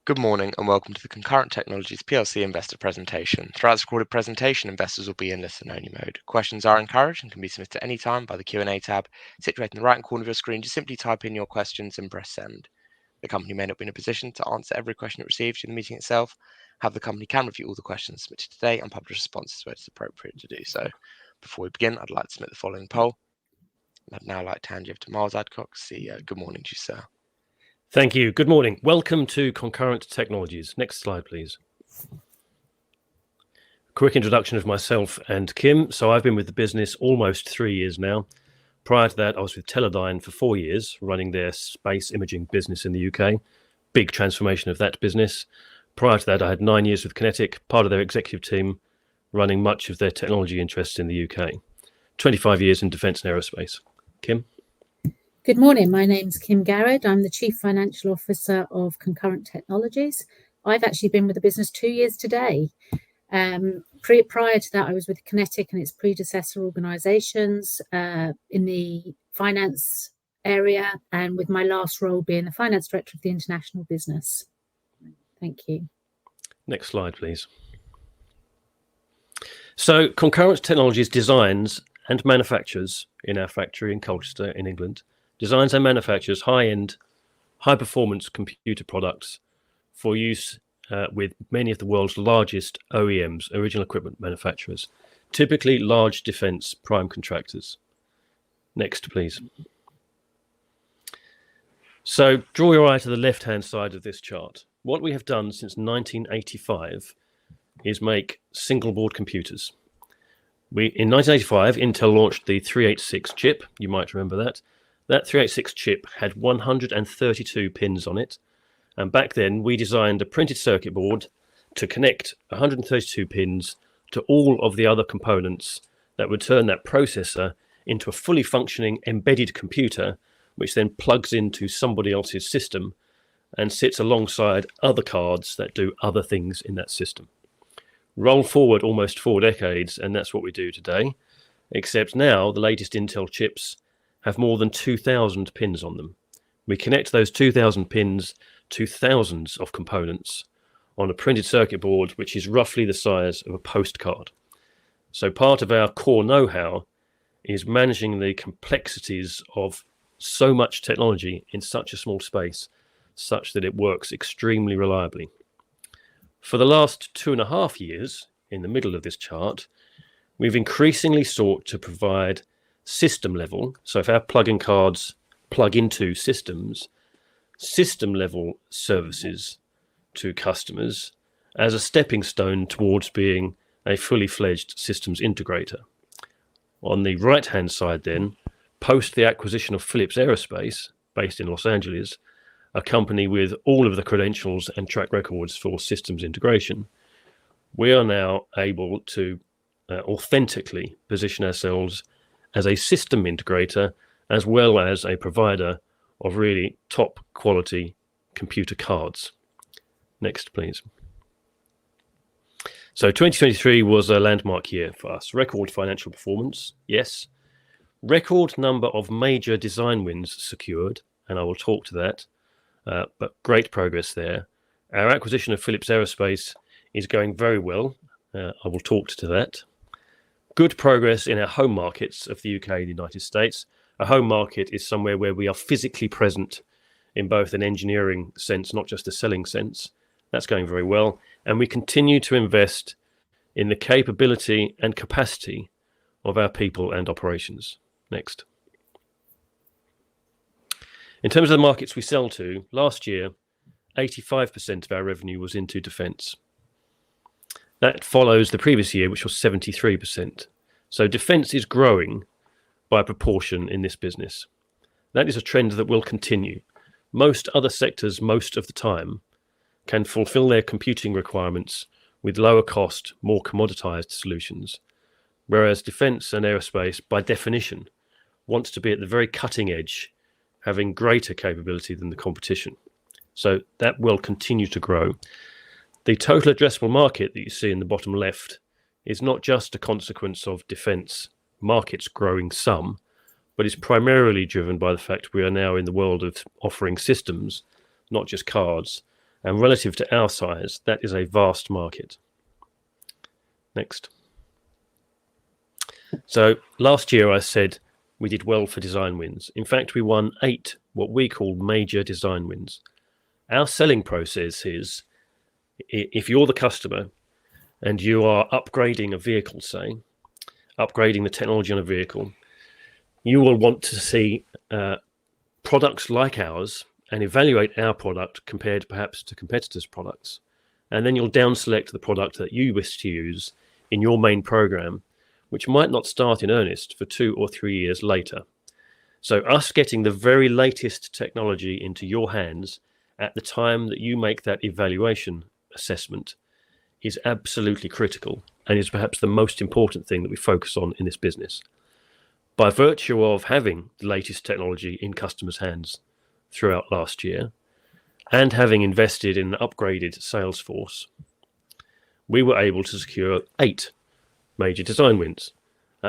Good morning and welcome to the Concurrent Technologies PLC investor presentation. Throughout this recorded presentation, investors will be in listen-only mode. Questions are encouraged and can be submitted at any time by the Q&A tab situated in the right-hand corner of your screen. Just simply type in your questions and press send. The company may not be in a position to answer every question it receives during the meeting itself. However, the company can review all the questions submitted today and publish responses where it's appropriate to do so. Before we begin, I'd like to submit the following poll. I'd now like to hand you over to Miles Adcock, CEO. Good morning to you, sir. Thank you. Good morning. Welcome to Concurrent Technologies. Next slide, please. Quick introduction of myself and Kim. So I've been with the business almost 3 years now. Prior to that, I was with Teledyne for 4 years, running their space imaging business in the UK. Big transformation of that business. Prior to that, I had 9 years with Kinetic, part of their executive team, running much of their technology interests in the UK. 25 years in defence and aerospace. Kim? Good morning, my name's Kim Garrett. I'm the Chief Financial Officer of Concurrent Technologies. I've actually been with the business 2 years today. Prior to that, I was with Kinetic and its predecessor organisations in the finance area, and with my last role being the Finance Director of the International Business. Thank you. Next slide, please. So Concurrent Technologies designs and manufactures in our factory in Colchester in England, designs and manufactures high-end, high-performance computer products for use with many of the world's largest OEMs, original equipment manufacturers, typically large defence prime contractors. Next, please. So draw your eye to the left-hand side of this chart. What we have done since 1985 is make single-board computers. In 1985, Intel launched the 386 chip. You might remember that. That 386 chip had 132 pins on it. And back then, we designed a printed circuit board to connect 132 pins to all of the other components that would turn that processor into a fully functioning embedded computer, which then plugs into somebody else's system and sits alongside other cards that do other things in that system. Roll forward almost 4 decades, and that's what we do today, except now the latest Intel chips have more than 2,000 pins on them. We connect those 2,000 pins to thousands of components on a printed circuit board, which is roughly the size of a postcard. So part of our core know-how is managing the complexities of so much technology in such a small space, such that it works extremely reliably. For the last 2.5 years, in the middle of this chart, we've increasingly sought to provide system level, so if our plug-in cards plug into systems, system level services to customers as a stepping stone towards being a fully fledged systems integrator. On the right hand side then, post the acquisition of Phillips Aerospace, based in Los Angeles, a company with all of the credentials and track records for systems integration, we are now able to authentically position ourselves as a system integrator, as well as a provider of really top quality computer cards. Next, please. So 2023 was a landmark year for us. Record financial performance, yes. Record number of major design wins secured, and I will talk to that, but great progress there. Our acquisition of Phillips Aerospace is going very well. I will talk to that. Good progress in our home markets of the UK and the United States. A home market is somewhere where we are physically present in both an engineering sense, not just a selling sense. That's going very well. And we continue to invest in the capability and capacity of our people and operations. Next. In terms of the markets we sell to, last year, 85% of our revenue was into defence. That follows the previous year, which was 73%. So defence is growing by proportion in this business. That is a trend that will continue. Most other sectors, most of the time, can fulfill their computing requirements with lower cost, more commoditized solutions, whereas defence and aerospace, by definition, wants to be at the very cutting edge, having greater capability than the competition. So that will continue to grow. The total addressable market that you see in the bottom left is not just a consequence of defence markets growing some, but is primarily driven by the fact we are now in the world of offering systems, not just cards, And relative to our size, that is a vast market. Next. So last year I said we did well for design wins. In fact, we won 8 what we call major design wins. Our selling process is, if you're the customer and you are upgrading a vehicle, say, upgrading the technology on a vehicle, you will want to see products like ours and evaluate our product compared perhaps to competitors' products. And then you'll down select the product that you wish to use in your main program, which might not start in earnest for 2 or 3 years later. So us getting the very latest technology into your hands at the time that you make that evaluation assessment is absolutely critical and is perhaps the most important thing that we focus on in this business. By virtue of having the latest technology in customers' hands throughout last year and having invested in an upgraded sales force, we were able to secure 8 major design wins.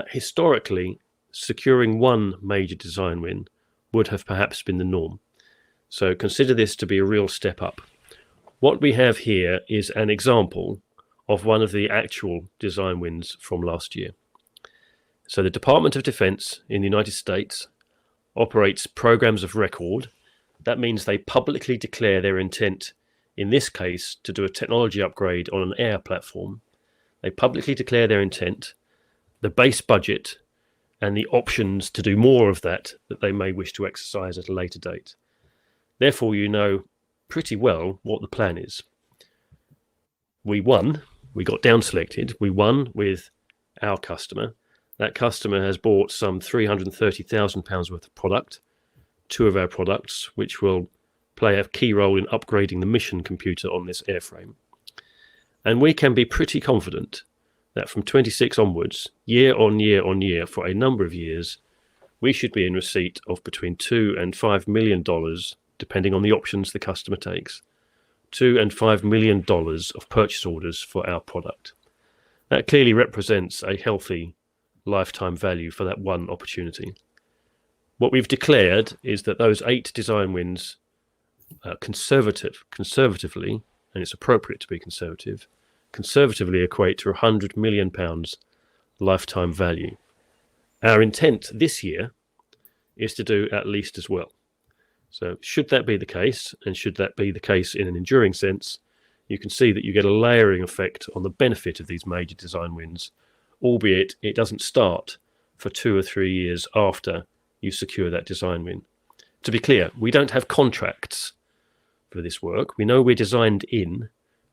Historically, securing 1 major design win would have perhaps been the norm. So consider this to be a real step up. What we have here is an example of one of the actual design wins from last year. So the Department of Defense in the United States operates programs of record. That means they publicly declare their intent, in this case, to do a technology upgrade on an air platform. They publicly declare their intent, the base budget, and the options to do more of that they may wish to exercise at a later date. Therefore, you know pretty well what the plan is. We won, we got down selected, we won with our customer. That customer has bought some £330,000 worth of product, 2 of our products, which will play a key role in upgrading the mission computer on this airframe. And we can be pretty confident that from 26 onwards, year on year on year, for a number of years, we should be in receipt of between $2 and $5 million, depending on the options the customer takes, $2 and $5 million of purchase orders for our product. That clearly represents a healthy lifetime value for that one opportunity. What we've declared is that those 8 design wins, conservatively, and it's appropriate to be conservatively equate to £100 million lifetime value. Our intent this year is to do at least as well. So should that be the case, and should that be the case in an enduring sense, you can see that you get a layering effect on the benefit of these major design wins, albeit it doesn't start for 2 or 3 years after you secure that design win. To be clear, we don't have contracts for this work. We know we're designed in.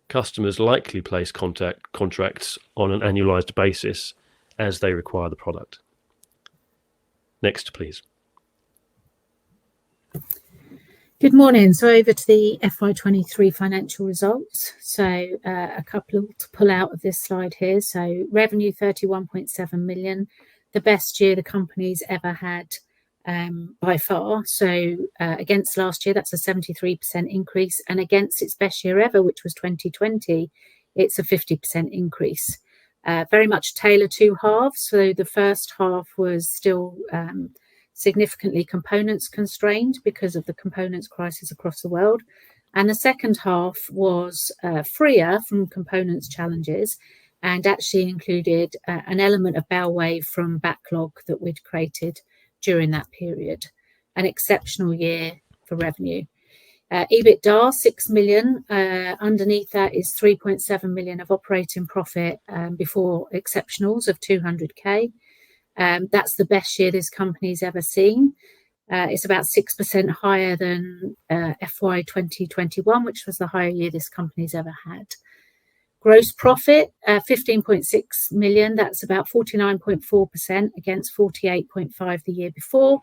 Customers likely place contracts on an annualized basis as they require the product. Next, please. Good morning. So over to the FY23 financial results. So a couple to pull out of this slide here. So revenue 31.7 million, the best year the company's ever had by far. So against last year, that's a 73% increase. And against its best year ever, which was 2020, it's a 50% increase. Very much tailored 2 halves. So the first half was still significantly components constrained because of the components crisis across the world. And the second half was freer from components challenges and actually included an element of bow wave from backlog that we'd created during that period. An exceptional year for revenue. EBITDA 6 million. Underneath that is 3.7 million of operating profit before exceptionals of 200k. That's the best year this company's ever seen. It's about 6% higher than FY 2021, which was the higher year this company's ever had. Gross profit, 15.6 million. That's about 49.4% against 48.5% the year before.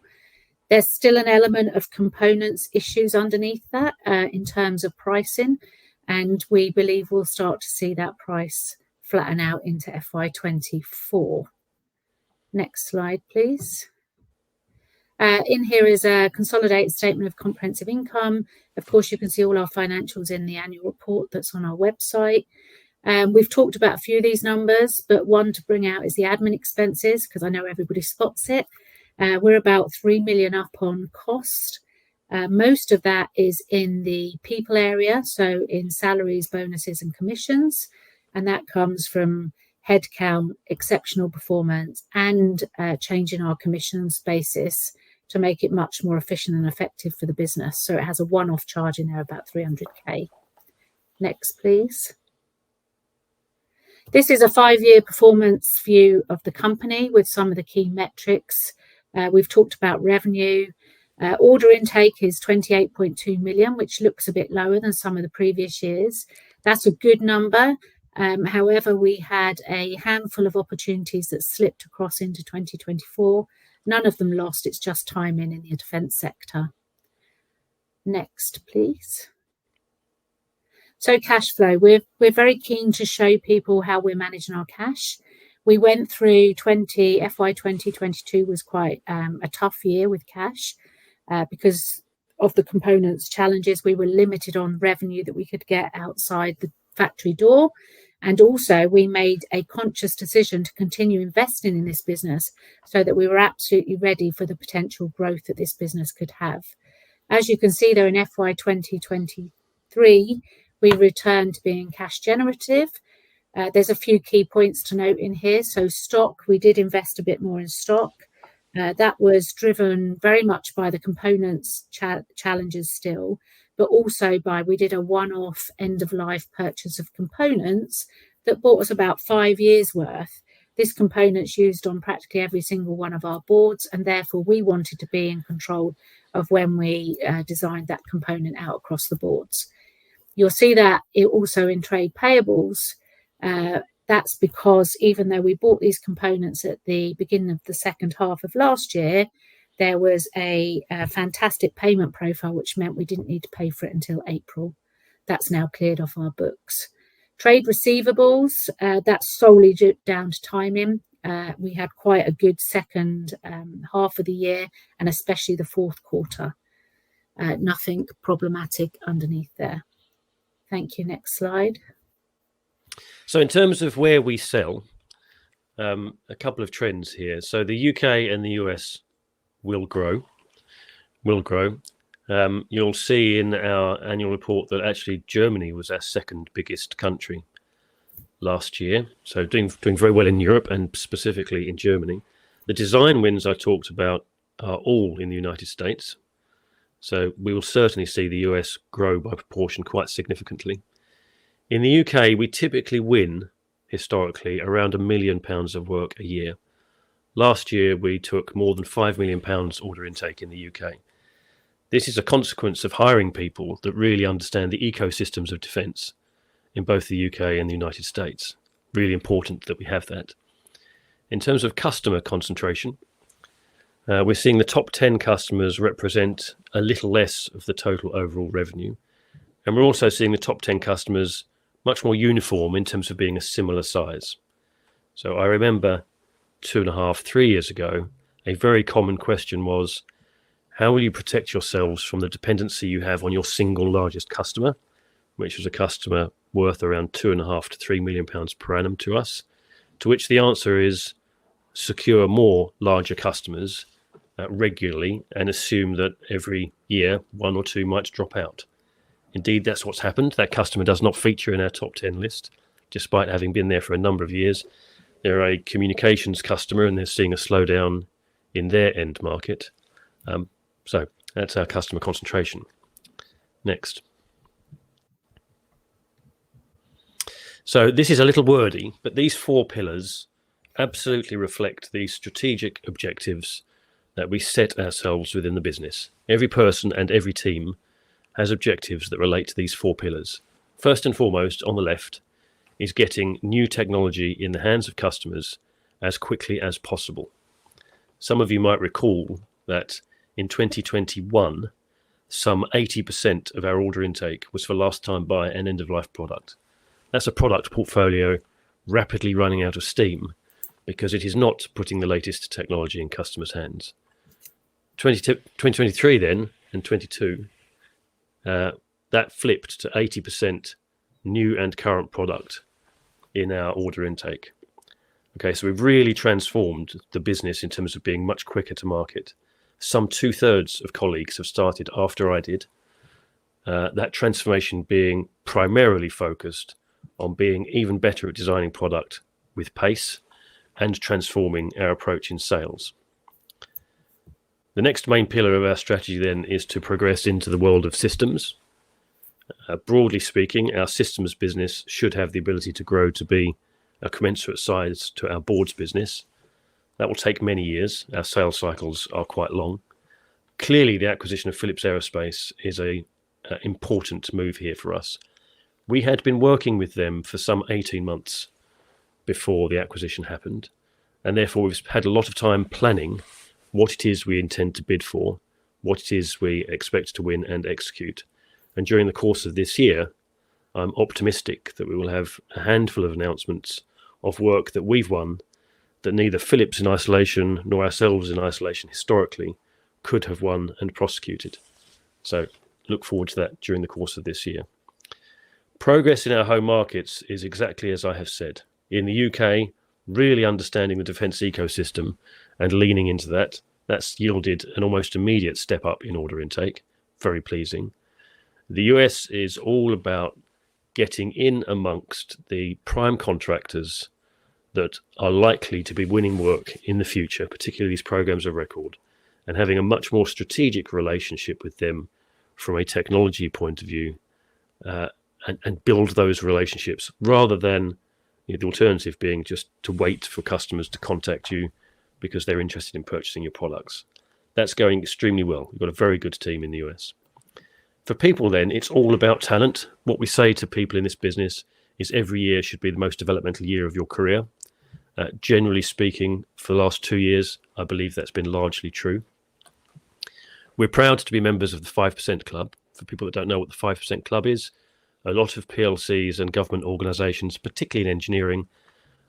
There's still an element of components issues underneath that in terms of pricing, and we believe we'll start to see that price flatten out into FY24. Next slide, please. In here is a consolidated statement of comprehensive income. Of course, you can see all our financials in the annual report that's on our website. We've talked about a few of these numbers, but one to bring out is the admin expenses, because I know everybody spots it. We're about 3 million up on cost. Most of that is in the people area, so in salaries, bonuses and commissions, and that comes from headcount, exceptional performance, and changing our commissions basis to make it much more efficient and effective for the business. So it has a one-off charge in there, about 300k. Next, please. This is a 5-year performance view of the company with some of the key metrics. We've talked about revenue. Order intake is 28.2 million, which looks a bit lower than some of the previous years. That's a good number. However, we had a handful of opportunities that slipped across into 2024. None of them lost. It's just timing in the defence sector. Next, please. So cash flow. We're very keen to show people how we're managing our cash. We went through FY 2022 was quite a tough year with cash because of the components challenges. We were limited on revenue that we could get outside the factory door. And also we made a conscious decision to continue investing in this business so that we were absolutely ready for the potential growth that this business could have. As you can see there in FY 2023, we returned to being cash generative. There's a few key points to note in here. So stock, we did invest a bit more in stock. That was driven very much by the components challenges still, but also we did a one-off end-of-life purchase of components that bought us about 5 years worth. This component's used on practically every single one of our boards, and therefore we wanted to be in control of when we designed that component out across the boards. You'll see that it also in trade payables. That's because even though we bought these components at the beginning of the second half of last year, there was a fantastic payment profile, which meant we didn't need to pay for it until April. That's now cleared off our books. Trade receivables, that's solely down to timing. We had quite a good second half of the year, and especially the fourth quarter. Nothing problematic underneath there. Thank you. Next slide. So in terms of where we sell, a couple of trends here. So the UK and the US will grow. You'll see in our annual report that actually Germany was our second biggest country last year. So doing very well in Europe and specifically in Germany. The design wins I talked about are all in the United States. So we will certainly see the US grow by proportion quite significantly. In the UK, we typically win, historically, around £1 million of work a year. Last year, we took more than £5 million order intake in the UK. This is a consequence of hiring people that really understand the ecosystems of defence in both the UK and the United States. Really important that we have that. In terms of customer concentration, we're seeing the top 10 customers represent a little less of the total overall revenue. And we're also seeing the top 10 customers much more uniform in terms of being a similar size. So I remember 2.5, 3 years ago, a very common question was, how will you protect yourselves from the dependency you have on your single largest customer, which was a customer worth around £2.5 to £3 million per annum to us? To which the answer is secure more larger customers regularly and assume that every year one or two might drop out. Indeed, that's what's happened. That customer does not feature in our top 10 list, despite having been there for a number of years. They're a communications customer and they're seeing a slowdown in their end market. So that's our customer concentration. Next. So this is a little wordy, but these 4 pillars absolutely reflect the strategic objectives that we set ourselves within the business. Every person and every team has objectives that relate to these 4 pillars. First and foremost, on the left, is getting new technology in the hands of customers as quickly as possible. Some of you might recall that in 2021, some 80% of our order intake was for last time buy and end-of-life product. That's a product portfolio rapidly running out of steam because it is not putting the latest technology in customers' hands. 2023 then, and 22, that flipped to 80% new and current product in our order intake. Okay, so we've really transformed the business in terms of being much quicker to market. some 2/3 of colleagues have started after I did. That transformation being primarily focused on being even better at designing product with pace and transforming our approach in sales. The next main pillar of our strategy then is to progress into the world of systems. Broadly speaking, our systems business should have the ability to grow to be a commensurate size to our boards business. That will take many years. Our sales cycles are quite long. Clearly, the acquisition of Philips Aerospace is an important move here for us. We had been working with them for some 18 months before the acquisition happened, and therefore we've had a lot of time planning what it is we intend to bid for, what it is we expect to win and execute. And during the course of this year, I'm optimistic that we will have a handful of announcements of work that we've won that neither Philips in isolation nor ourselves in isolation historically could have won and prosecuted. So look forward to that during the course of this year. Progress in our home markets is exactly as I have said. In the UK, really understanding the defence ecosystem and leaning into that, that's yielded an almost immediate step up in order intake. Very pleasing. The US is all about getting in amongst the prime contractors that are likely to be winning work in the future, particularly these programs of record, and having a much more strategic relationship with them from a technology point of view, and build those relationships rather than the alternative being just to wait for customers to contact you because they're interested in purchasing your products. That's going extremely well. We've got a very good team in the US. For people then, it's all about talent. What we say to people in this business is every year should be the most developmental year of your career. Generally speaking, for the last 2 years, I believe that's been largely true. We're proud to be members of the 5% Club. For people that don't know what the 5% Club is, a lot of PLCs and government organisations, particularly in engineering,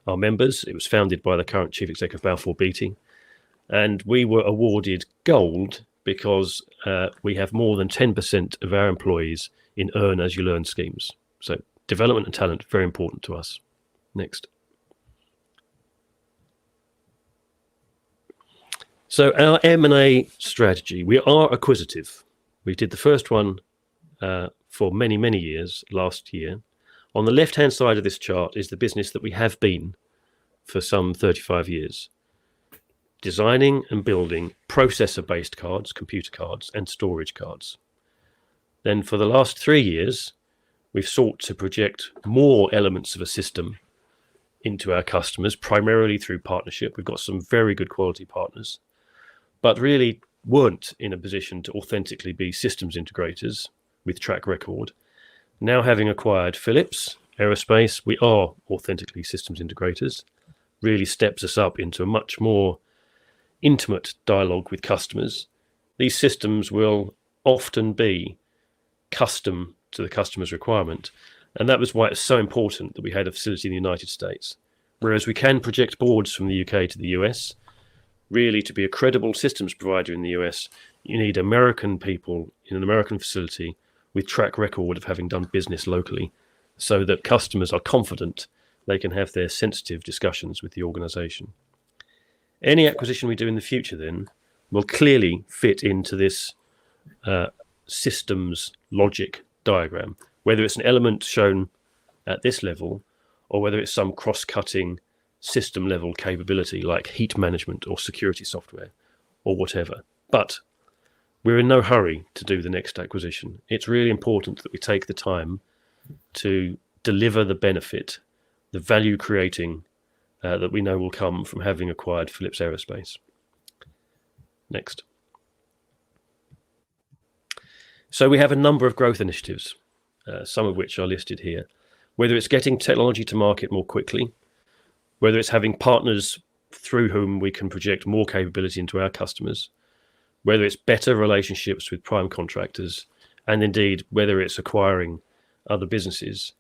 are members. It was founded by the current Chief Executive Balfour Beatty. And we were awarded gold because we have more than 10% of our employees in earn as you learn schemes. So development and talent, very important to us. Next. So our M&A strategy, we are acquisitive. We did the first one for many, many years last year. On the left-hand side of this chart is the business that we have been for some 35 years. Designing and building processor-based cards, computer cards, and storage cards. Then for the last 3 years, we've sought to project more elements of a system into our customers, primarily through partnership. We've got some very good quality partners, but really weren't in a position to authentically be systems integrators with track record. Now having acquired Philips Aerospace, we are authentically systems integrators. Really steps us up into a much more intimate dialogue with customers. These systems will often be custom to the customer's requirement, and that was why it's so important that we had a facility in the United States. Whereas we can project boards from the UK to the US, really to be a credible systems provider in the US, you need American people in an American facility with track record of having done business locally, so that customers are confident they can have their sensitive discussions with the organization. Any acquisition we do in the future then will clearly fit into this systems logic diagram, whether it's an element shown at this level or whether it's some cross-cutting system level capability like heat management or security software or whatever. But we're in no hurry to do the next acquisition. It's really important that we take the time to deliver the benefit, the value creating that we know will come from having acquired Philips Aerospace. Next. So we have a number of growth initiatives, some of which are listed here. Whether it's getting technology to market more quickly, whether it's having partners through whom we can project more capability into our customers, whether it's better relationships with prime contractors, and indeed whether it's acquiring other businesses.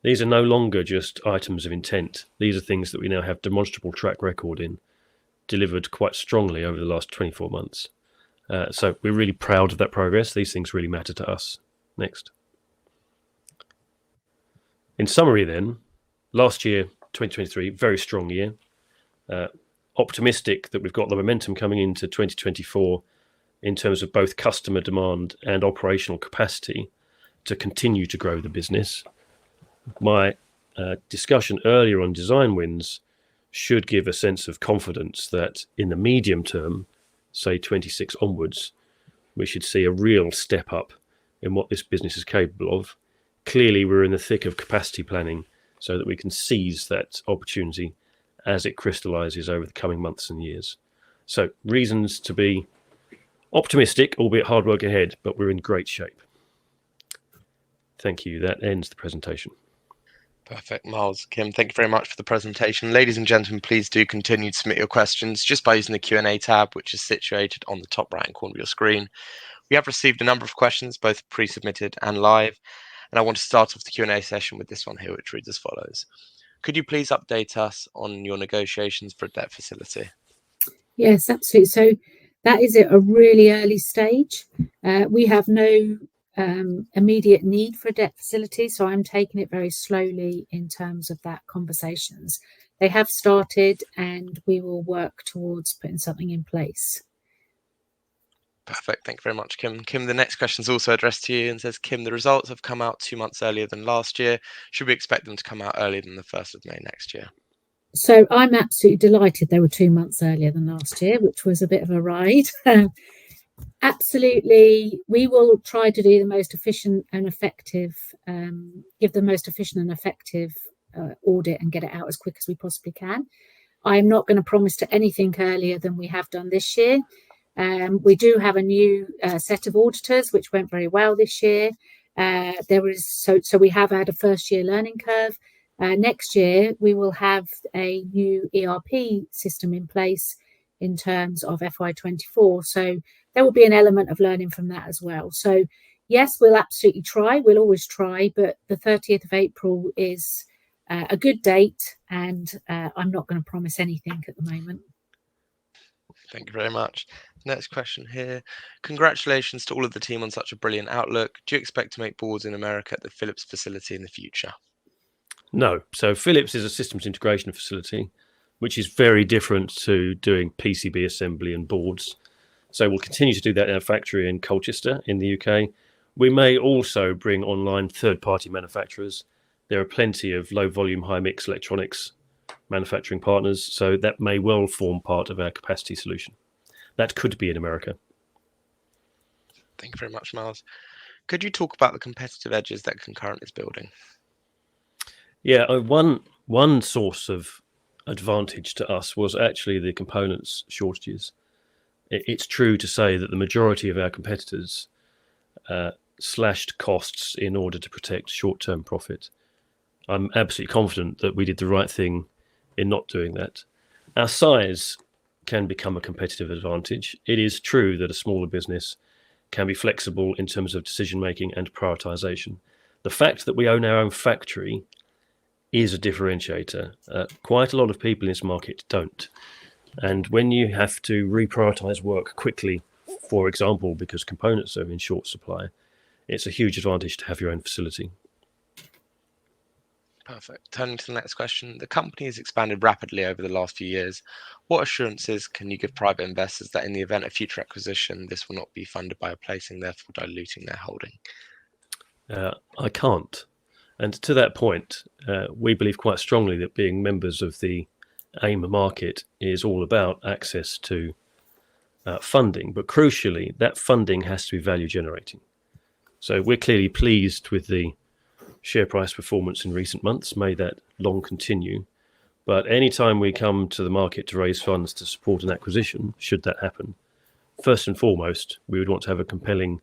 These are no longer just items of intent. These are things that we now have demonstrable track record in, delivered quite strongly over the last 24 months. So we're really proud of that progress. These things really matter to us. Next. In summary then, last year, 2023, very strong year. Optimistic that we've got the momentum coming into 2024 in terms of both customer demand and operational capacity to continue to grow the business. My discussion earlier on design wins should give a sense of confidence that in the medium term, say 26 onwards, we should see a real step up in what this business is capable of. Clearly, we're in the thick of capacity planning so that we can seize that opportunity as it crystallizes over the coming months and years. So reasons to be optimistic, albeit hard work ahead, but we're in great shape. Thank you. That ends the presentation. Perfect. Miles, Kim, thank you very much for the presentation. Ladies and gentlemen, please do continue to submit your questions just by using the Q&A tab, which is situated on the top right-hand corner of your screen. We have received a number of questions, both pre-submitted and live, and I want to start off the Q&A session with this one here, which reads as follows. Could you please update us on your negotiations for a debt facility? Yes, absolutely. So that is at a really early stage. We have no immediate need for a debt facility, so I'm taking it very slowly in terms of that conversations. They have started and we will work towards putting something in place. Perfect. Thank you very much, Kim. Kim, the next question is also addressed to you and says, Kim, the results have come out 2 months earlier than last year. Should we expect them to come out earlier than the 1st of May next year? So I'm absolutely delighted they were 2 months earlier than last year, which was a bit of a ride. Absolutely, we will try to do the most efficient and effective, give the most efficient and effective audit and get it out as quick as we possibly can. I'm not going to promise to anything earlier than we have done this year. We do have a new set of auditors, which went very well this year. So we have had a first-year learning curve. Next year, we will have a new ERP system in place in terms of FY24. So there will be an element of learning from that as well. So yes, we'll absolutely try. We'll always try, but the 30th of April is a good date, and I'm not going to promise anything at the moment. Thank you very much. Next question here. Congratulations to all of the team on such a brilliant outlook. Do you expect to make boards in America at the Philips facility in the future? No. So Philips is a systems integration facility, which is very different to doing PCB assembly and boards. So we'll continue to do that in our factory in Colchester in the UK. We may also bring online third-party manufacturers. There are plenty of low-volume, high-mix electronics manufacturing partners, so that may well form part of our capacity solution. That could be in America. Thank you very much, Miles. Could you talk about the competitive edges that Concurrent is building? Yeah, one source of advantage to us was actually the components shortages. It's true to say that the majority of our competitors slashed costs in order to protect short-term profit. I'm absolutely confident that we did the right thing in not doing that. Our size can become a competitive advantage. It is true that a smaller business can be flexible in terms of decision-making and prioritization. The fact that we own our own factory is a differentiator. Quite a lot of people in this market don't. And when you have to reprioritize work quickly, for example, because components are in short supply, it's a huge advantage to have your own facility. Perfect. Turning to the next question. The company has expanded rapidly over the last few years. What assurances can you give private investors that in the event of future acquisition, this will not be funded by a placing, therefore diluting their holding? I can't. And to that point, we believe quite strongly that being members of the AIM market is all about access to funding. But crucially, that funding has to be value generating. So we're clearly pleased with the share price performance in recent months. May that long continue. But anytime we come to the market to raise funds to support an acquisition, should that happen, first and foremost, we would want to have a compelling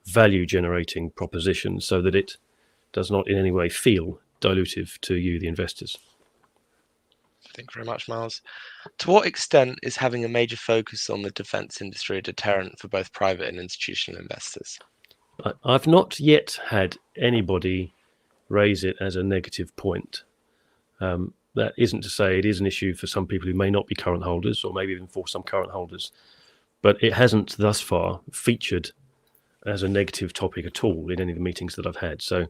value generating proposition so that it does not in any way feel dilutive to you, the investors. Thank you very much, Miles. To what extent is having a major focus on the defence industry a deterrent for both private and institutional investors? I've not yet had anybody raise it as a negative point. That isn't to say it is an issue for some people who may not be current holders, or maybe even for some current holders, but it hasn't thus far featured as a negative topic at all in any of the meetings that I've had. So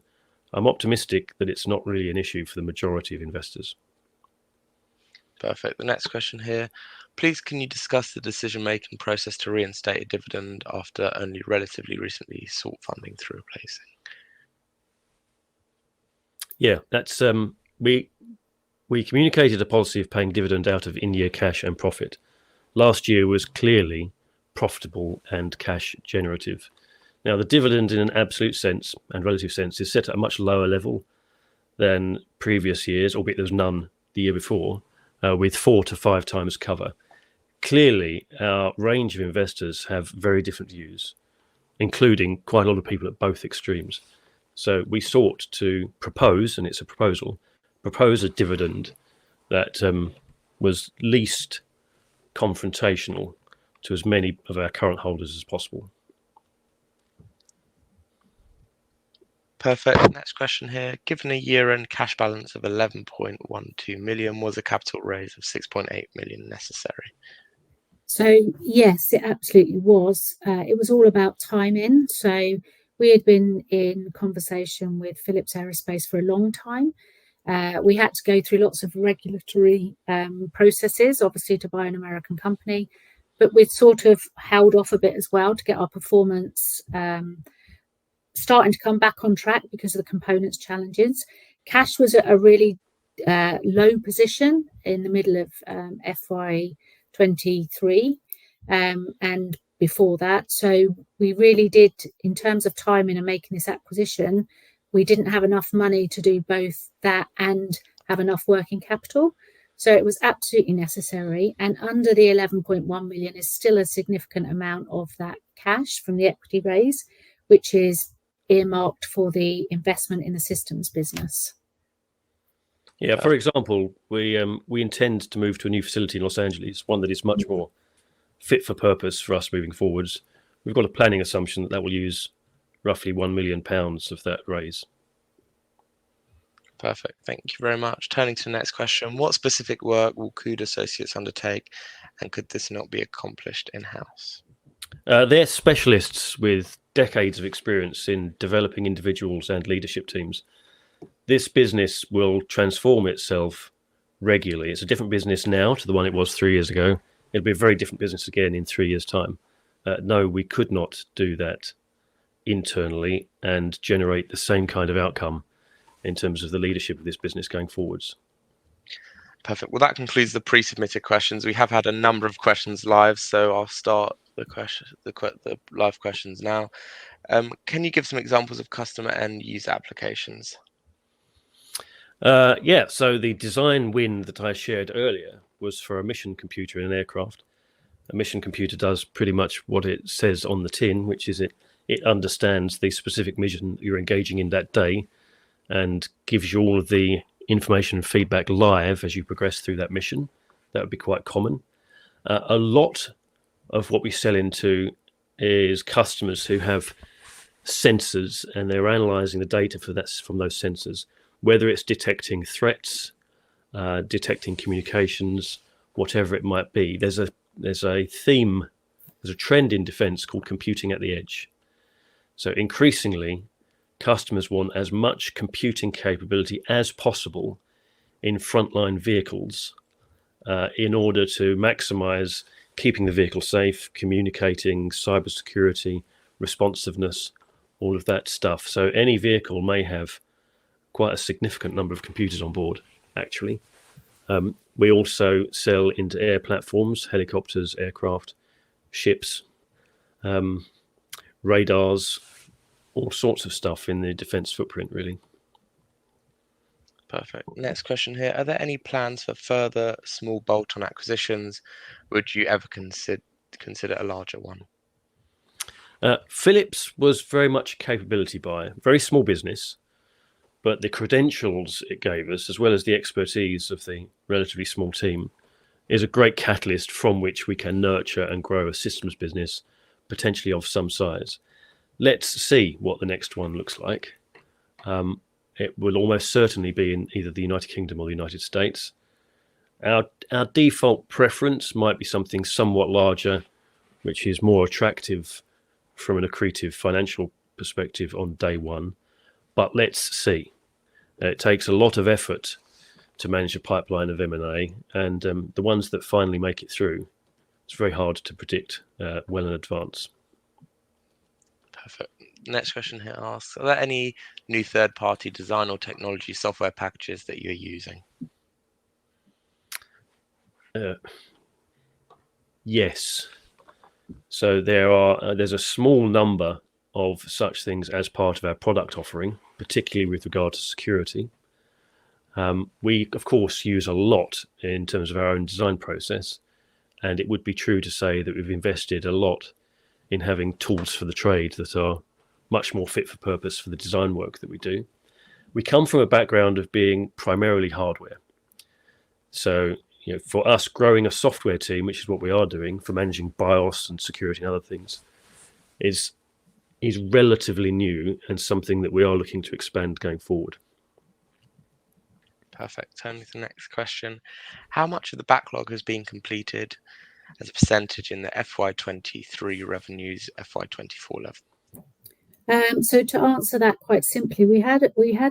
I'm optimistic that it's not really an issue for the majority of investors. Perfect. The next question here. Please can you discuss the decision-making process to reinstate a dividend after only relatively recently sought funding through a placing? Yeah, that's we communicated a policy of paying dividend out of in-year cash and profit. Last year was clearly profitable and cash generative. Now, the dividend in an absolute sense and relative sense is set at a much lower level than previous years, albeit there was none the year before, with 4 to 5 times cover. Clearly, our range of investors have very different views, including quite a lot of people at both extremes. So we sought to propose, and it's a proposal, propose a dividend that was least confrontational to as many of our current holders as possible. Perfect. Next question here. Given a year-end cash balance of 11.12 million, was a capital raise of 6.8 million necessary? So yes, it absolutely was. It was all about timing. So we had been in conversation with Philips Aerospace for a long time. We had to go through lots of regulatory processes, obviously, to buy an American company, but we'd sort of held off a bit as well to get our performance starting to come back on track because of the components challenges. Cash was at a really low position in the middle of FY23 and before that. So we really did, in terms of timing and making this acquisition, we didn't have enough money to do both that and have enough working capital. So it was absolutely necessary. And under the 11.1 million is still a significant amount of that cash from the equity raise, which is earmarked for the investment in the systems business. Yeah, for example, we intend to move to a new facility in Los Angeles, one that is much more fit for purpose for us moving forwards. We've got a planning assumption that will use roughly £1 million of that raise. Perfect. Thank you very much. Turning to the next question. What specific work will Cood Associates undertake, and could this not be accomplished in-house? They're specialists with decades of experience in developing individuals and leadership teams. This business will transform itself regularly. It's a different business now to the one it was 3 years ago. It'll be a very different business again in 3 years' time. No, we could not do that internally and generate the same kind of outcome in terms of the leadership of this business going forwards. Perfect. Well, that concludes the pre-submitted questions. We have had a number of questions live, so I'll start the live questions now. Can you give some examples of customer and user applications? Yeah, so the design win that I shared earlier was for a mission computer in an aircraft. A mission computer does pretty much what it says on the tin, which is it understands the specific mission you're engaging in that day and gives you all of the information and feedback live as you progress through that mission. That would be quite common. A lot of what we sell into is customers who have sensors and they're analyzing the data from those sensors, whether it's detecting threats, detecting communications, whatever it might be. There's a theme, there's a trend in defense called computing at the edge. So increasingly, customers want as much computing capability as possible in frontline vehicles in order to maximize keeping the vehicle safe, communicating, cybersecurity, responsiveness, all of that stuff. So any vehicle may have quite a significant number of computers on board, actually. We also sell into air platforms, helicopters, aircraft, ships, radars, all sorts of stuff in the defense footprint, really. Perfect. Next question here. Are there any plans for further small bolt-on acquisitions? Would you ever consider a larger one? Philips was very much a capability buy, very small business, but the credentials it gave us, as well as the expertise of the relatively small team, is a great catalyst from which we can nurture and grow a systems business, potentially of some size. Let's see what the next one looks like. It will almost certainly be in either the United Kingdom or the United States. Our default preference might be something somewhat larger, which is more attractive from an accretive financial perspective on day one. But let's see. It takes a lot of effort to manage a pipeline of M&A, and the ones that finally make it through, it's very hard to predict well in advance. Perfect. Next question here asks, are there any new third-party design or technology software packages that you're using? Yes. So there's a small number of such things as part of our product offering, particularly with regard to security. We, of course, use a lot in terms of our own design process, and it would be true to say that we've invested a lot in having tools for the trade that are much more fit for purpose for the design work that we do. We come from a background of being primarily hardware. So, for us, growing a software team, which is what we are doing for managing BIOS and security and other things, is relatively new and something that we are looking to expand going forward. Perfect. Turning to the next question. How much of the backlog has been completed as a percentage in the FY23 revenues, FY24 level? So to answer that quite simply, we had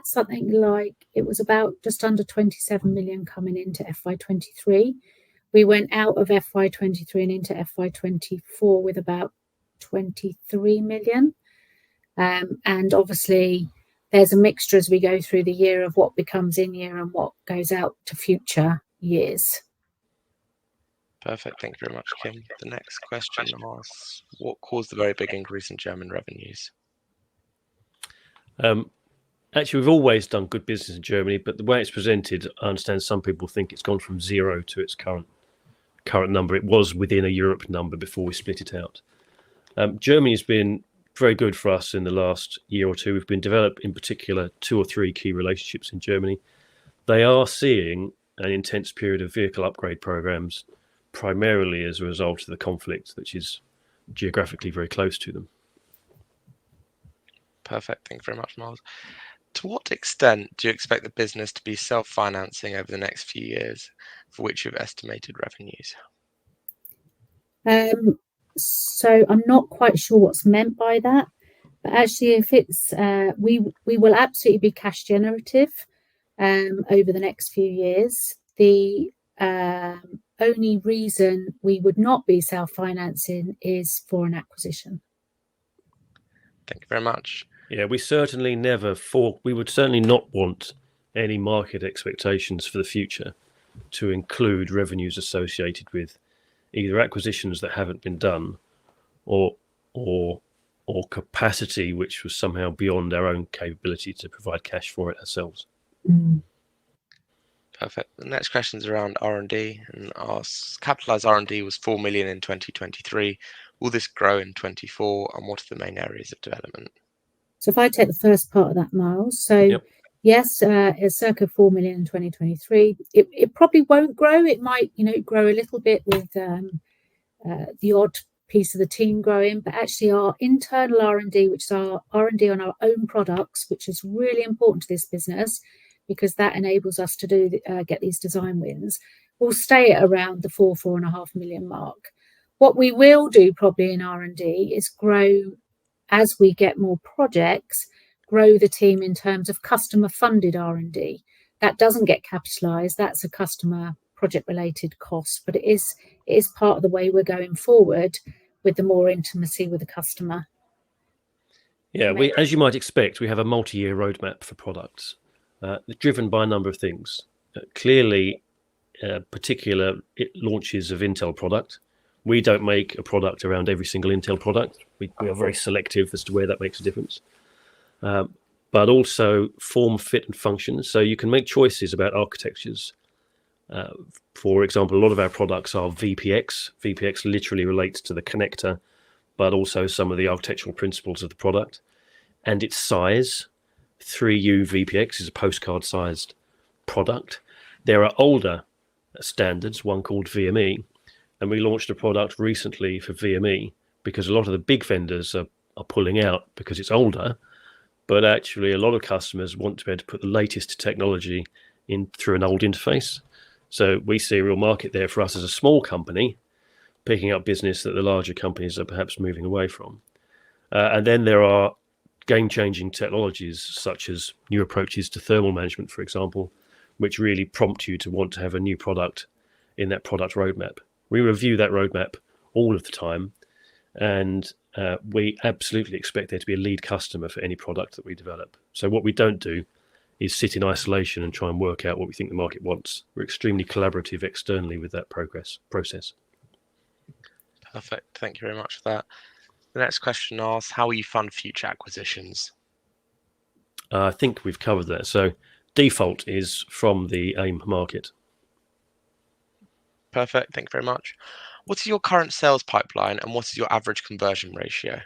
something like, it was about just under 27 million coming into FY23. We went out of FY23 and into FY24 with about 23 million. And obviously there's a mixture as we go through the year of what becomes in year and what goes out to future years. Perfect. Thank you very much, Kim. The next question asks, what caused the very big increase in German revenues? Actually, we've always done good business in Germany, but the way it's presented, I understand some people think it's gone from 0 to its current number. It was within a Europe number before we split it out. Germany has been very good for us in the last year or two. We've been developed, in particular, 2 or 3 key relationships in Germany. They are seeing an intense period of vehicle upgrade programs, primarily as a result of the conflict, which is geographically very close to them. Perfect. Thank you very much, Miles. To what extent do you expect the business to be self-financing over the next few years, for which you've estimated revenues? So I'm not quite sure what's meant by that, but actually, if it's we will absolutely be cash generative over the next few years. The only reason we would not be self-financing is for an acquisition. Thank you very much. Yeah, we would certainly not want any market expectations for the future to include revenues associated with either acquisitions that haven't been done or capacity which was somehow beyond our own capability to provide cash for it ourselves. Perfect. The next question is around R&D and asks, capitalized R&D was 4 million in 2023. Will this grow in 24, and what are the main areas of development? So if I take the first part of that, Miles. So Yep. Yes, it's circa 4 million in 2023. It probably won't grow. It might, grow a little bit with the odd piece of the team growing, but actually our internal R&D, which is our R&D on our own products, which is really important to this business because that enables us to get these design wins, will stay at around the 4.5 million mark. What we will do probably in R&D is grow, as we get more projects, grow the team in terms of customer funded R&D. That doesn't get capitalized. That's a customer project related cost, but it is part of the way we're going forward with the more intimacy with the customer. Yeah, as you might expect, we have a multi-year roadmap for products, driven by a number of things. Clearly, particular launches of Intel product. We don't make a product around every single Intel product. We are very selective as to where that makes a difference. But also form, fit, and function. So you can make choices about architectures. For example, a lot of our products are VPX. VPX literally relates to the connector, but also some of the architectural principles of the product. And its size, 3U VPX is a postcard-sized product. There are older standards, one called VME, and we launched a product recently for VME because a lot of the big vendors are pulling out because it's older, but actually a lot of customers want to be able to put the latest technology in through an old interface. So we see a real market there for us as a small company, picking up business that the larger companies are perhaps moving away from. And then there are game-changing technologies such as new approaches to thermal management, for example, which really prompt you to want to have a new product in that product roadmap. We review that roadmap all of the time, and we absolutely expect there to be a lead customer for any product that we develop. So what we don't do is sit in isolation and try and work out what we think the market wants. We're extremely collaborative externally with that process. Perfect. Thank you very much for that. The next question asks, how will you fund future acquisitions? I think we've covered that. So default is from the AIM market. Perfect. Thank you very much. What is your current sales pipeline and what is your average conversion ratio?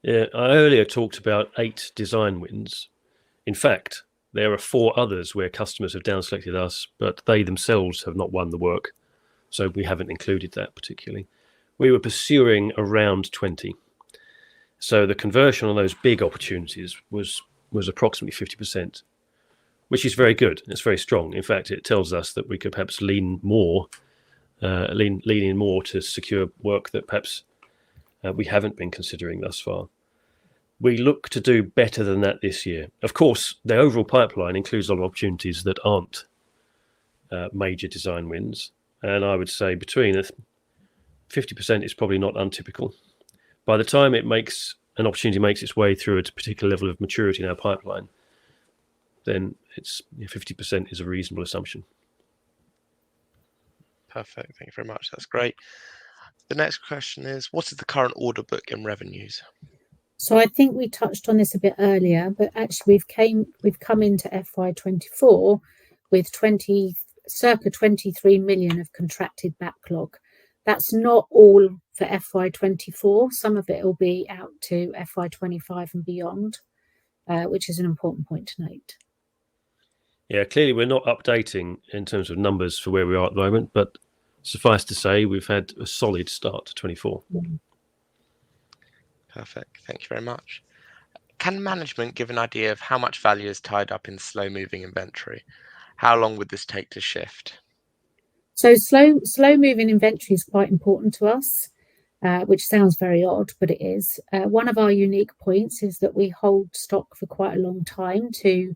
Yeah, I earlier talked about 8 design wins. In fact, there are 4 others where customers have down selected us, but they themselves have not won the work. So we haven't included that particularly. We were pursuing around 20. So the conversion on those big opportunities was approximately 50%, which is very good. It's very strong. In fact, it tells us that we could perhaps lean in more to secure work that perhaps we haven't been considering thus far. We look to do better than that this year. Of course, the overall pipeline includes a lot of opportunities that aren't major design wins. And I would say between 50% is probably not untypical. By the time an opportunity makes its way through a particular level of maturity in our pipeline, then 50% is a reasonable assumption. Perfect. Thank you very much. That's great. The next question is, what is the current order book in revenues? So I think we touched on this a bit earlier, but actually we've come into FY24 with circa 23 million of contracted backlog. That's not all for FY24. Some of it will be out to FY25 and beyond, which is an important point to note. Yeah, clearly we're not updating in terms of numbers for where we are at the moment, but suffice to say we've had a solid start to 24. Perfect. Thank you very much. Can management give an idea of how much value is tied up in slow-moving inventory? How long would this take to shift? So slow-moving inventory is quite important to us, which sounds very odd, but it is. One of our unique points is that we hold stock for quite a long time to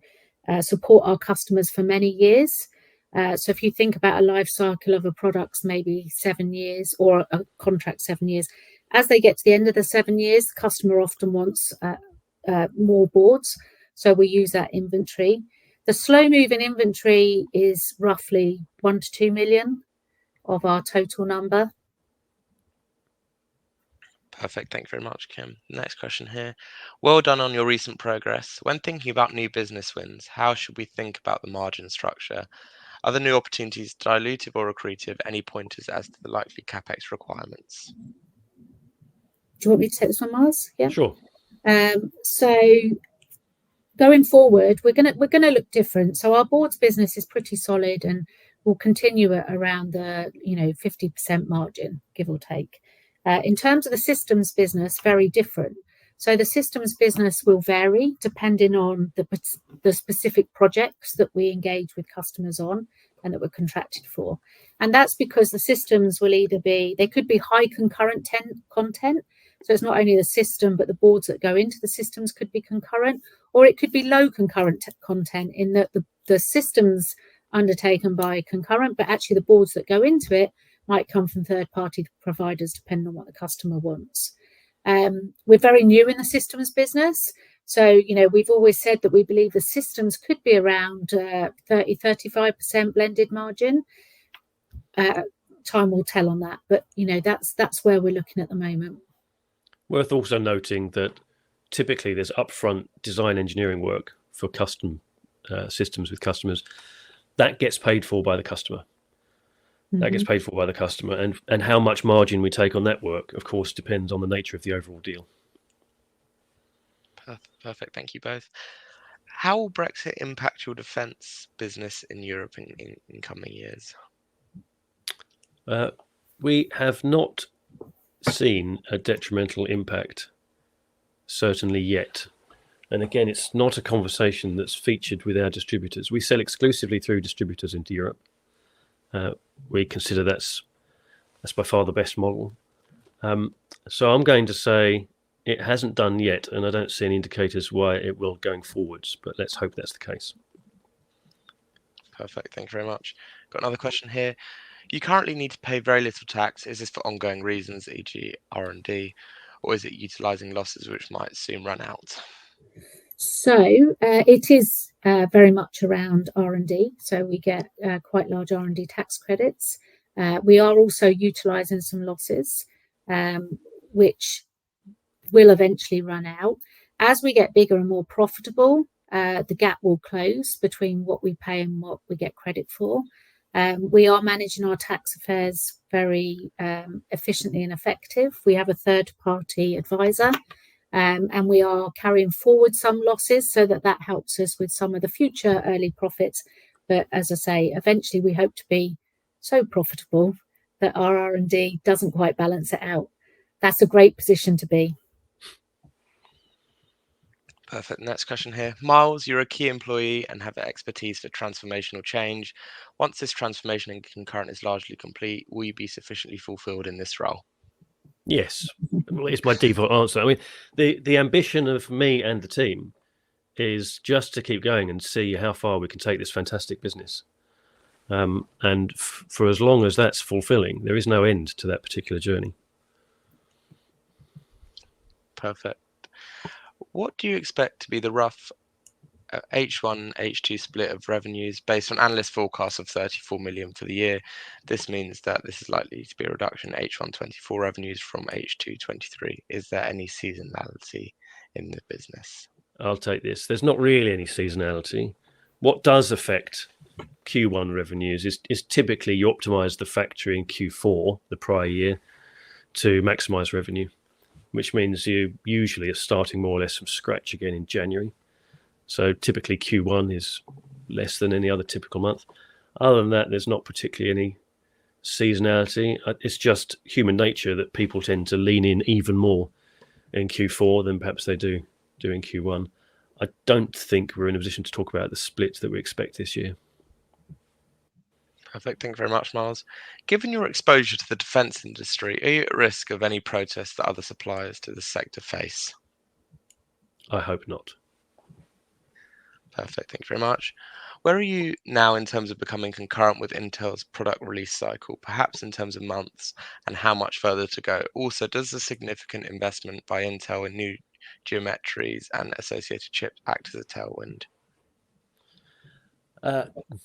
support our customers for many years. So if you think about a life cycle of a product's maybe 7 years or a contract 7 years, as they get to the end of the 7 years, the customer often wants more boards. So we use that inventory. The slow-moving inventory is roughly 1 to 2 million of our total number. Perfect. Thank you very much, Kim. Next question here. Well done on your recent progress. When thinking about new business wins, how should we think about the margin structure? Are the new opportunities dilutive or accretive? Any pointers as to the likely CapEx requirements? Do you want me to take this one, Mars? Yeah. Sure. So going forward, we're gonna look different. So our boards business is pretty solid and will continue at around the 50% margin, give or take. In terms of the systems business, very different. So the systems business will vary depending on the specific projects that we engage with customers on and that we're contracted for. And that's because the systems will they could be high concurrent content. So it's not only the system, but the boards that go into the systems could be concurrent, or it could be low concurrent content in that the systems undertaken by concurrent, but actually the boards that go into it might come from third-party providers, depending on what the customer wants. We're very new in the systems business. So, we've always said that we believe the systems could be around 35% blended margin. Time will tell on that, but, that's where we're looking at the moment. Worth also noting that typically there's upfront design engineering work for custom systems with customers. That gets paid for by the customer. That gets paid for by the customer. And how much margin we take on that work, of course, depends on the nature of the overall deal. Perfect. Thank you both. How will Brexit impact your defence business in Europe in coming years? We have not seen a detrimental impact, certainly yet. And again, it's not a conversation that's featured with our distributors. We sell exclusively through distributors into Europe. We consider that's by far the best model. So I'm going to say it hasn't done yet, and I don't see any indicators why it will going forwards, but let's hope that's the case. Perfect. Thank you very much. Got another question here. You currently need to pay very little tax. Is this for ongoing reasons, e.g. R&D, or is it utilising losses which might soon run out? So it is very much around R&D. So we get quite large R&D tax credits. We are also utilising some losses, which will eventually run out. As we get bigger and more profitable, the gap will close between what we pay and what we get credit for. We are managing our tax affairs very efficiently and effective. We have a third-party advisor, and we are carrying forward some losses so that helps us with some of the future early profits. But as I say, eventually we hope to be so profitable that our R&D doesn't quite balance it out. That's a great position to be. Perfect. Next question here. Miles, you're a key employee and have expertise for transformational change. Once this transformation in Concurrent is largely complete, will you be sufficiently fulfilled in this role? Yes, it's my default answer. I mean, the ambition of me and the team is just to keep going and see how far we can take this fantastic business. And for as long as that's fulfilling, there is no end to that particular journey. Perfect. What do you expect to be the rough H1, H2 split of revenues based on analyst forecasts of 34 million for the year? This means that this is likely to be a reduction in H1 24 revenues from H2 23. Is there any seasonality in the business? I'll take this. There's not really any seasonality. What does affect Q1 revenues is typically you optimize the factory in Q4, the prior year, to maximize revenue, which means you usually are starting more or less from scratch again in January. So typically Q1 is less than any other typical month. Other than that, there's not particularly any seasonality. It's just human nature that people tend to lean in even more in Q4 than perhaps they do in Q1. I don't think we're in a position to talk about the split that we expect this year. Perfect. Thank you very much, Miles. Given your exposure to the defence industry, are you at risk of any protests that other suppliers to the sector face? I hope not. Perfect. Thank you very much. Where are you now in terms of becoming concurrent with Intel's product release cycle, perhaps in terms of months, and how much further to go? Also, does the significant investment by Intel in new geometries and associated chips act as a tailwind?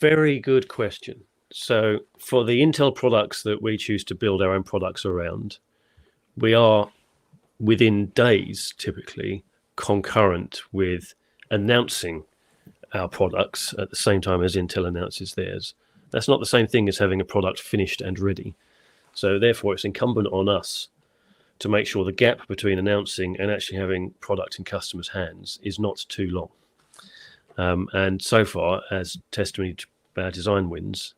Very good question. So for the Intel products that we choose to build our own products around, we are within days typically concurrent with announcing our products at the same time as Intel announces theirs. That's not the same thing as having a product finished and ready. So therefore it's incumbent on us to make sure the gap between announcing and actually having product in customers' hands is not too long. And so far, as testimony to our design wins,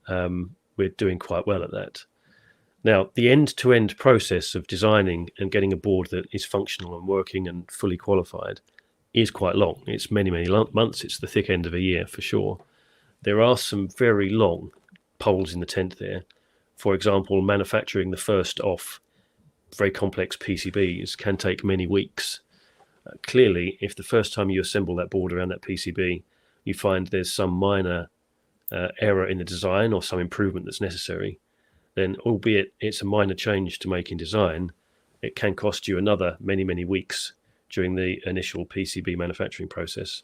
we're doing quite well at that. Now, the end-to-end process of designing and getting a board that is functional and working and fully qualified is quite long. It's many, many months. It's the thick end of a year for sure. There are some very long poles in the tent there. For example, manufacturing the first off very complex PCBs can take many weeks. Clearly, if the first time you assemble that board around that PCB, you find there's some minor error in the design or some improvement that's necessary, then albeit it's a minor change to make in design, it can cost you another many, many weeks during the initial PCB manufacturing process.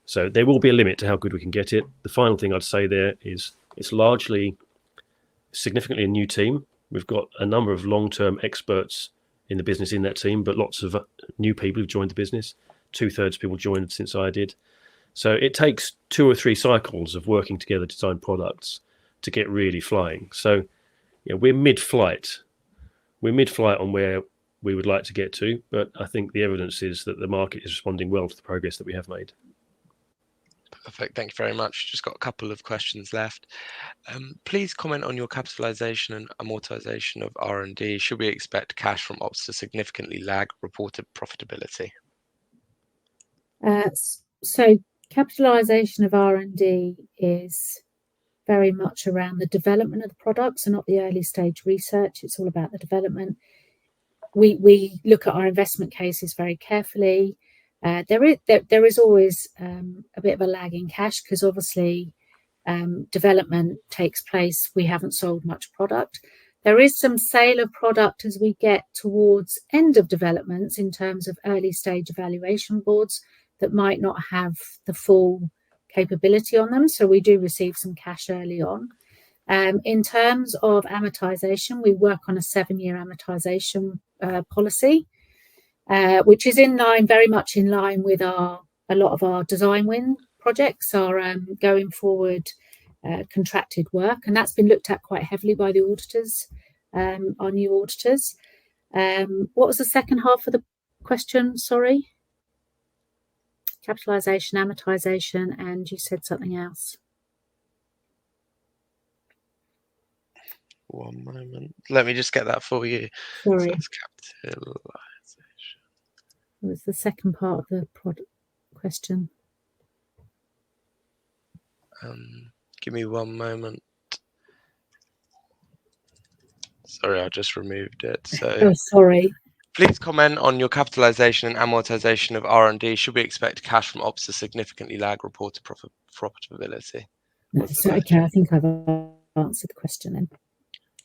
So there will be a limit to how good we can get it. The final thing I'd say there is it's largely significantly a new team. We've got a number of long-term experts in the business in that team, but lots of new people who've joined the business. 2/3 people joined since I did. So it takes 2 or 3 cycles of working together to design products to get really flying. So we're mid-flight. We're mid-flight on where we would like to get to, but I think the evidence is that the market is responding well to the progress that we have made. Perfect. Thank you very much. Just got a couple of questions left. Please comment on your capitalization and amortization of R&D. Should we expect cash from ops to significantly lag reported profitability? So capitalization of R&D is very much around the development of the products and not the early stage research. It's all about the development. We look at our investment cases very carefully. There is always a bit of a lag in cash because obviously development takes place, we haven't sold much product. There is some sale of product as we get towards end of developments in terms of early stage evaluation boards that might not have the full capability on them. So we do receive some cash early on. In terms of amortization, we work on a 7-year amortization policy, which is very much in line with a lot of our design win projects are going forward contracted work, and that's been looked at quite heavily by the auditors, our new auditors. What was the second half of the question? Sorry. Capitalisation, amortization, and you said something else. One moment. Let me just get that for you. Sorry. So it's capitalisation. It was the second part of the question. Give me one moment. Sorry, I just removed it. So oh, sorry. Please comment on your capitalisation and amortization of R&D. Should we expect cash from ops to significantly lag reported profitability? No, so, okay, I think I've answered the question then.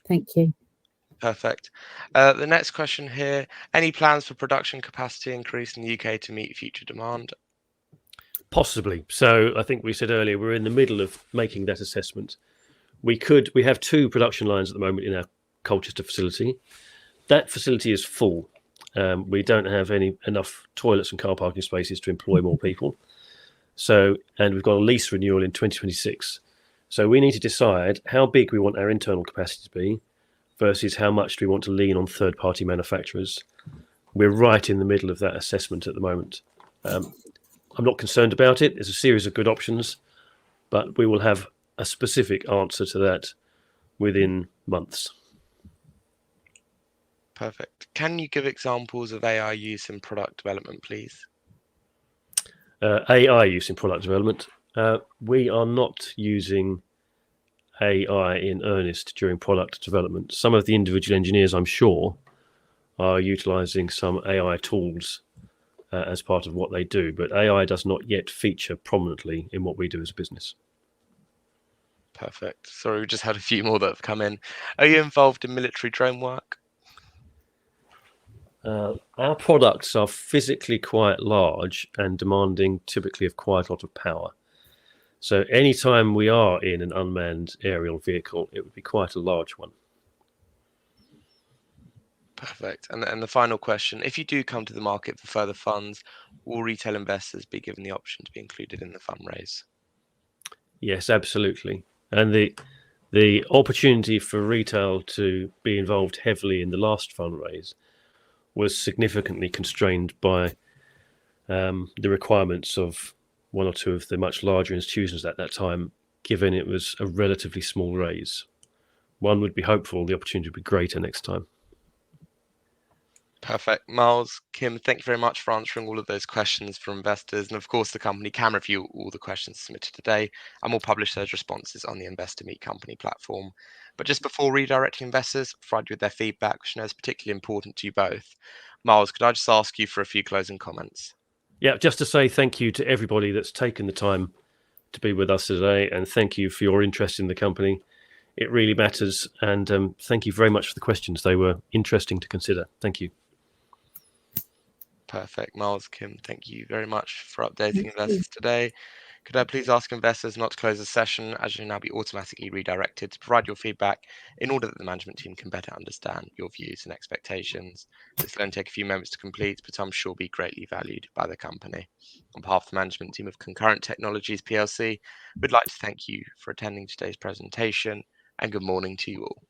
Thank you. Perfect. The next question here, any plans for production capacity increase in the UK to meet future demand? Possibly. So I think we said earlier, we're in the middle of making that assessment. We have 2 production lines at the moment in our Colchester facility. That facility is full. We don't have enough toilets and car parking spaces to employ more people. And we've got a lease renewal in 2026. So we need to decide how big we want our internal capacity to be versus how much do we want to lean on third-party manufacturers. We're right in the middle of that assessment at the moment. I'm not concerned about it. There's a series of good options, but we will have a specific answer to that within months. Perfect. Can you give examples of AI use in product development, please? AI use in product development. We are not using AI in earnest during product development. Some of the individual engineers, I'm sure, are utilizing some AI tools as part of what they do, but AI does not yet feature prominently in what we do as a business. Perfect. Sorry, we just had a few more that have come in. Are you involved in military drone work? Our products are physically quite large and demanding typically of quite a lot of power. So anytime we are in an unmanned aerial vehicle, it would be quite a large one. Perfect. And the final question, if you do come to the market for further funds, will retail investors be given the option to be included in the fundraise? Yes, absolutely. And the opportunity for retail to be involved heavily in the last fundraise was significantly constrained by the requirements of 1 or 2 of the much larger institutions at that time, given it was a relatively small raise. One would be hopeful the opportunity would be greater next time. Perfect. Miles, Kim, thank you very much for answering all of those questions from investors. And of course, the company can review all the questions submitted today and will publish those responses on the Investor Meet Company platform. But just before redirecting investors, provide you with their feedback, which I know is particularly important to you both. Miles, could I just ask you for a few closing comments? Yeah, just to say thank you to everybody that's taken the time to be with us today, and thank you for your interest in the company. It really matters, and thank you very much for the questions. They were interesting to consider. Thank you. Perfect. Miles, Kim, thank you very much for updating investors today. Could I please ask investors not to close the session, as you'll now be automatically redirected to provide your feedback in order that the management team can better understand your views and expectations. This will only take a few moments to complete, but I'm sure will be greatly valued by the company. On behalf of the management team of Concurrent Technologies PLC, we'd like to thank you for attending today's presentation, and good morning to you all.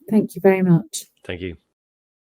Thank you very much. Thank you.